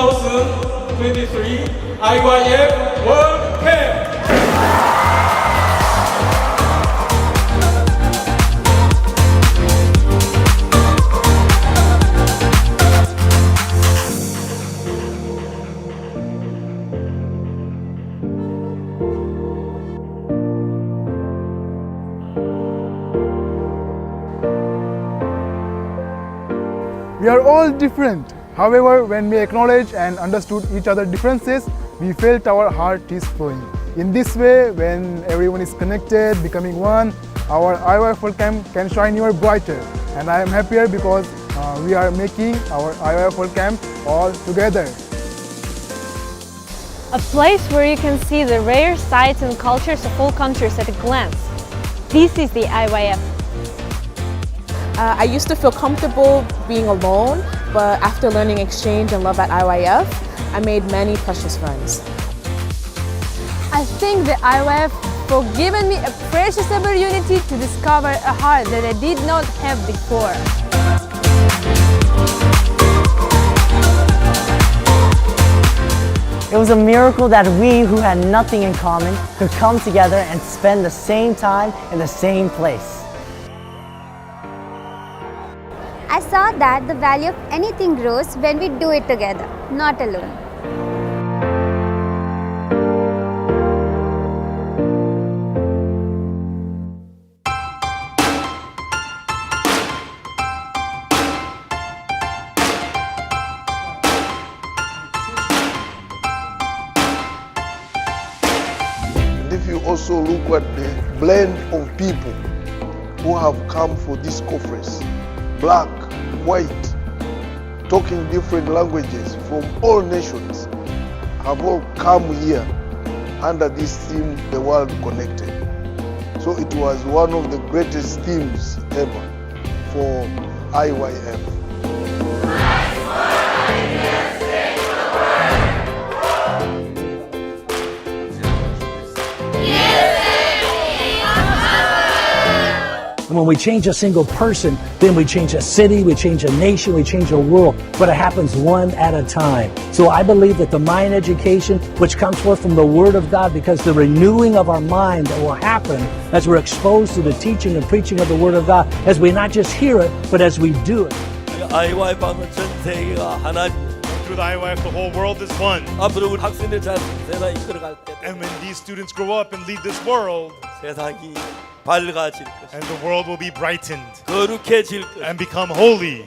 2023 IYF World Camp. We are all different. However, when we acknowledge and understood each other's differences, we felt our heart is flowing. In this way, when everyone is connected, becoming one, our IYF World Camp can shine even brighter. And I am happier because we are making our IYF World Camp all together. A place where you can see the rare sights and cultures of all countries at a glance. This is the IYF. I used to feel comfortable being alone, but after learning exchange and love at IYF, I made many precious friends. I think the IYF for given me a precious opportunity to discover a heart that I did not have before. It was a miracle that we, who had nothing in common, could come together and spend the same time in the same place. I saw that the value of anything grows when we do it together, not alone. And if you also look at the blend of people who have come for this conference, black, white, talking different languages from all nations, have all come here under this theme, The World Connected. So it was one of the greatest themes ever for IYF. When we change a single person, then we change a city, we change a nation, we change a world, but it happens one at a time. So I believe that the mind education, which comes forth from the Word of God, because the renewing of our mind that will happen as we're exposed to the teaching and preaching of the Word of God, as we not just hear it, but as we do it. IYF 하면 전 세계가 하나. Through the IYF, the whole world is one. 앞으로 우리 학생들 잘 세상 이끌어갈 때, And when these students grow up and lead this world, 세상이 밝아질 것이다. and the world will be brightened 거룩해질 것이다. and become holy.